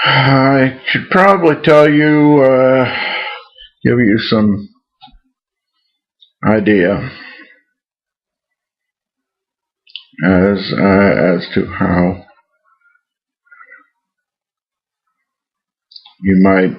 I should probably tell you, give you some idea as to how you might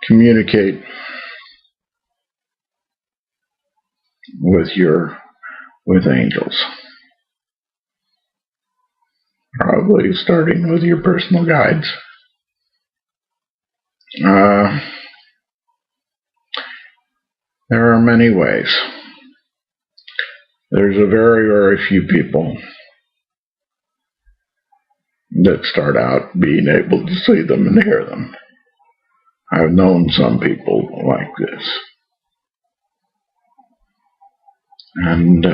communicate with angels. Probably starting with your personal guides. There are many ways. There's a very, very few people that start out being able to see them and hear them. I've known some people like this. And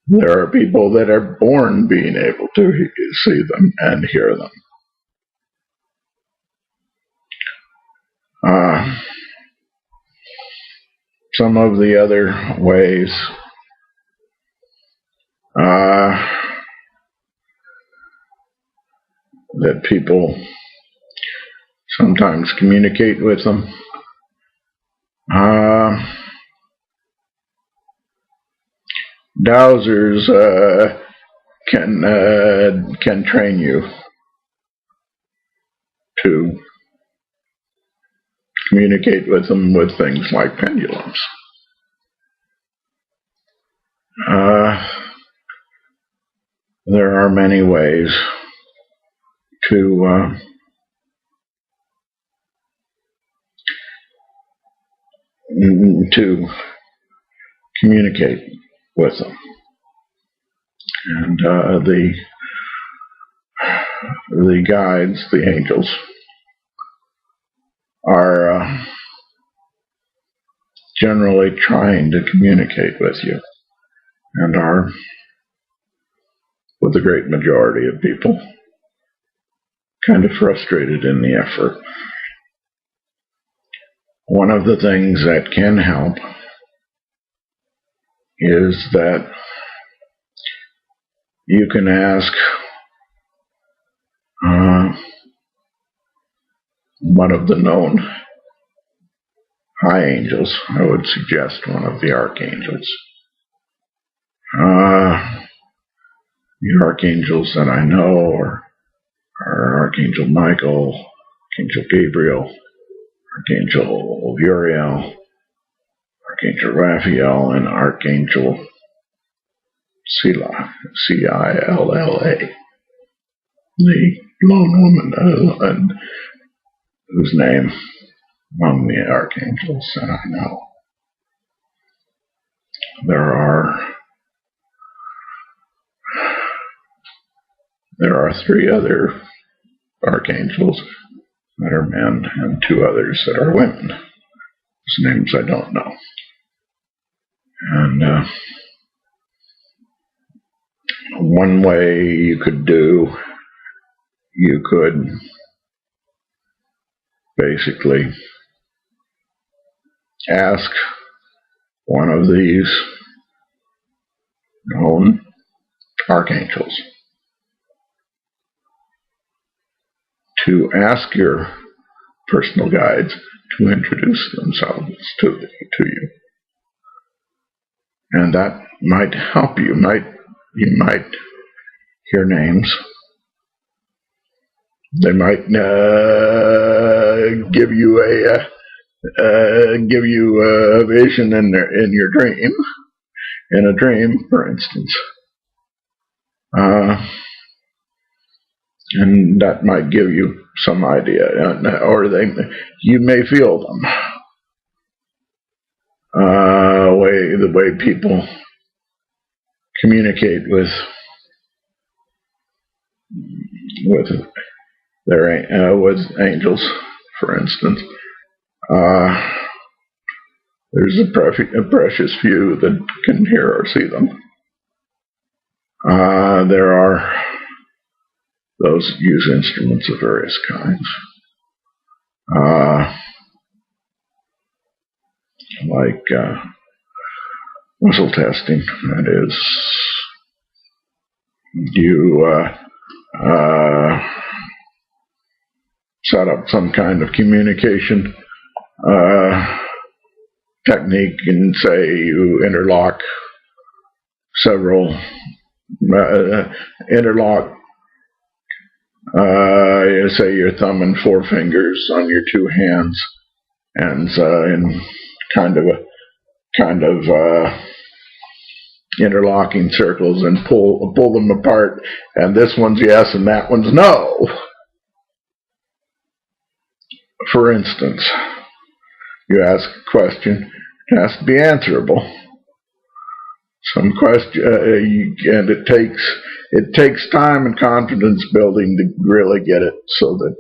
there are people that are born being able to see them and hear them. Some of the other ways that people sometimes communicate with them. Dowsers can train you to communicate with them with things like pendulums. There are many ways to communicate with them. And the guides, the angels, are generally trying to communicate with you, and are, with the great majority of people, kind of frustrated in the effort. One of the things that can help is that you can ask one of the known high angels. I would suggest one of the archangels. The archangels that I know are Archangel Michael, Archangel Gabriel, Archangel Uriel, Archangel Raphael, and Archangel Cilla, Cilla, the lone woman, whose name among the archangels that I know. There are 3 other archangels that are men and 2 others that are women, whose names I don't know. And one way you could basically ask one of these known archangels to ask your personal guides to introduce themselves to you. And that might help you. You might hear names. They might give you a vision in your dream, in a dream, for instance, and that might give you some idea, or you may feel them. The way people communicate with angels, for instance. There's a precious few that can hear or see them. There are those that use instruments of various kinds. Like whistle testing. That is, you set up some kind of communication technique, and say you interlock several say your thumb and forefingers on your two hands, and in kind of interlocking circles, and pull them apart, and this one's yes and that one's no. For instance, you ask a question, it has to be answerable. Some question, and it takes time and confidence building to really get it so that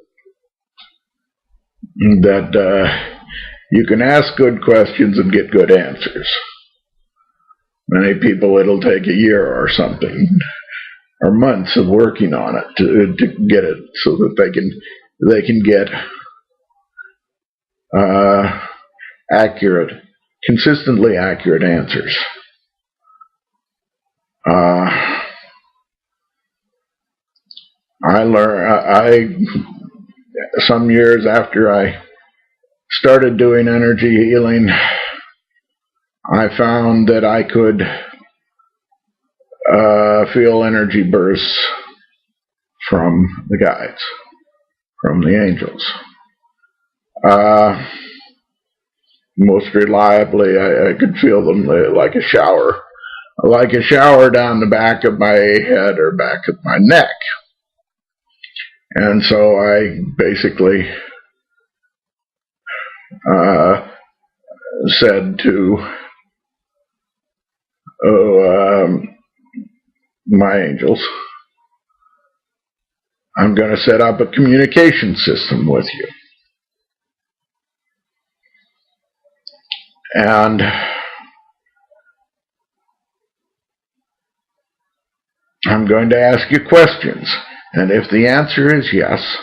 you can ask good questions and get good answers. Many people, it'll take a year or something, or months of working on it to get it so that they can get consistently accurate answers. Some years after I started doing energy healing, I found that I could feel energy bursts from the guides, from the angels. Most reliably, I could feel them like a shower down the back of my head or back of my neck. And so I basically said to my angels, I'm going to set up a communication system with you. And I'm going to ask you questions. And if the answer is yes,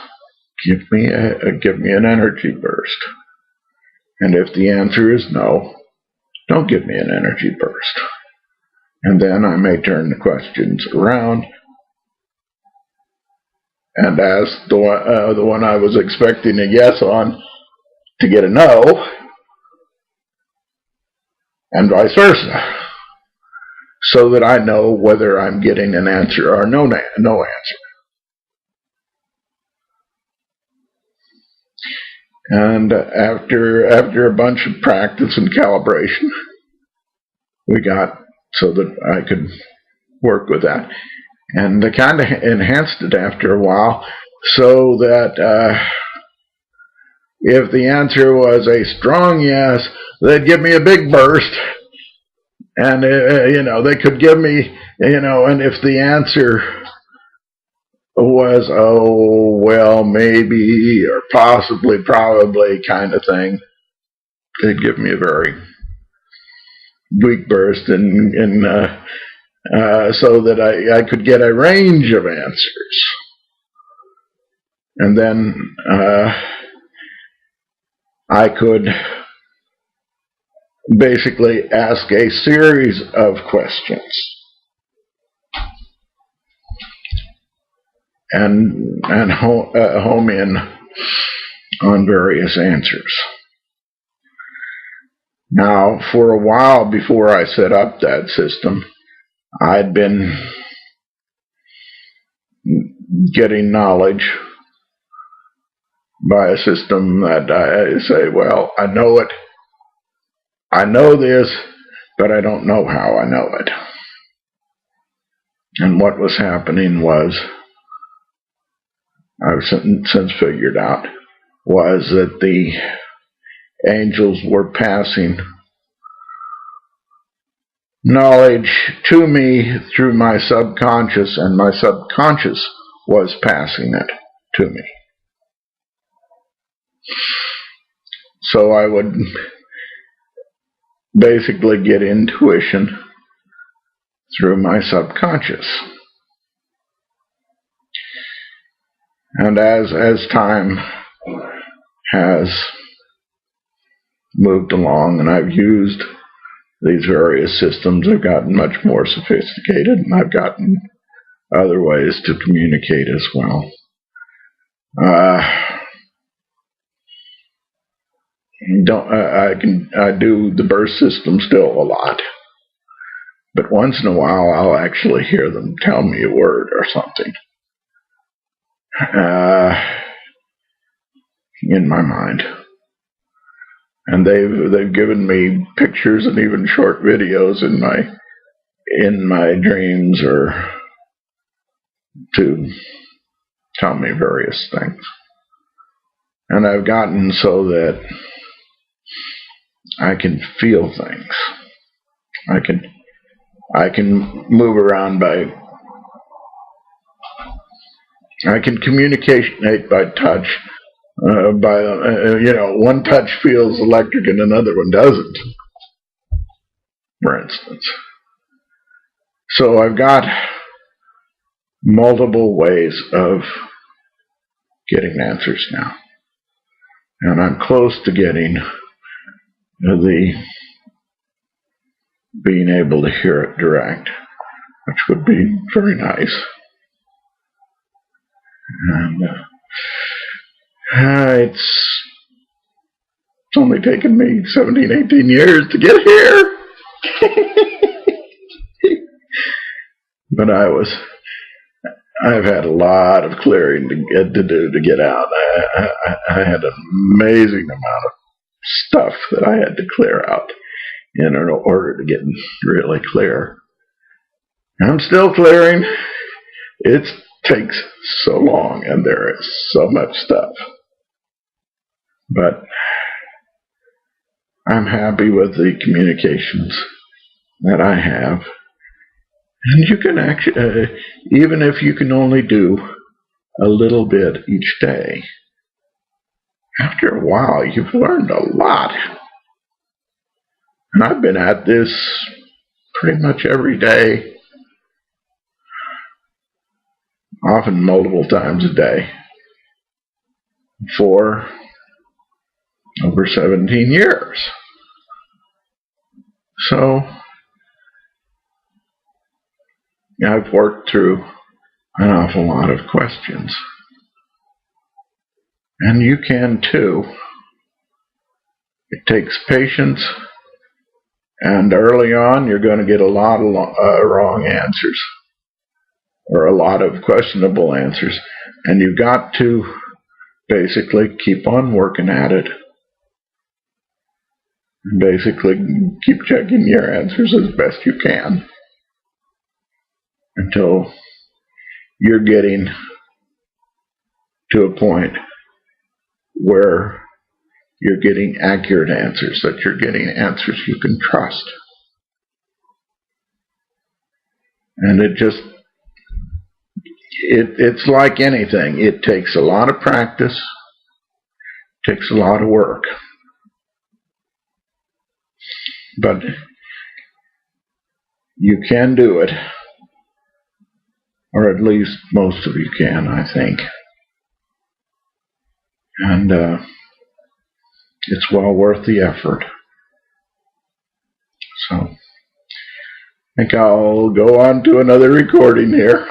give me an energy burst. And if the answer is no, don't give me an energy burst. And then I may turn the questions around and ask the one I was expecting a yes on to get a no, and vice versa, so that I know whether I'm getting an answer or no answer. And after a bunch of practice and calibration, we got so that I could work with that. And I kind of enhanced it after a while, so that if the answer was a strong yes, they'd give me a big burst. And, they could give me, and if the answer was, oh, well, maybe, or possibly, probably kind of thing, they'd give me a very weak burst, and so that I could get a range of answers. And then I could basically ask a series of questions and home in on various answers. Now, for a while before I set up that system, I'd been getting knowledge by a system that I say, well, I know it. I know this, but I don't know how I know it. And what was happening was, I've since figured out, was that the angels were passing knowledge to me through my subconscious, and my subconscious was passing it to me. So I would basically get intuition through my subconscious. And as time has moved along, and I've used these various systems have gotten much more sophisticated, and I've gotten other ways to communicate as well. I do the birth system still a lot, but once in a while I'll actually hear them tell me a word or something in my mind, and they've given me pictures and even short videos in my dreams, or to tell me various things. And I've gotten so that I can feel things. I can move around I can communicate by touch. One touch feels electric and another one doesn't, for instance. So I've got multiple ways of getting answers now. And I'm close to getting being able to hear it direct, which would be very nice. And it's only taken me 17, 18 years to get here. But I've had a lot of clearing to get out. I had an amazing amount of stuff that I had to clear out in order to get really clear. I'm still clearing. It takes so long, and there is so much stuff. But I'm happy with the communications that I have. And you can actually, even if you can only do a little bit each day, after a while you've learned a lot. And I've been at this pretty much every day, often multiple times a day, for over 17 years. So I've worked through an awful lot of questions. And you can too. It takes patience, and early on you're going to get a lot of wrong answers, or a lot of questionable answers, and you've got to basically keep on working at it. Basically keep checking your answers as best you can until you're getting to a point where you're getting accurate answers, that you're getting answers you can trust. And it's like anything. It takes a lot of practice, takes a lot of work. But you can do it, or at least most of you can, I think. And it's well worth the effort. So I think I'll go on to another recording here.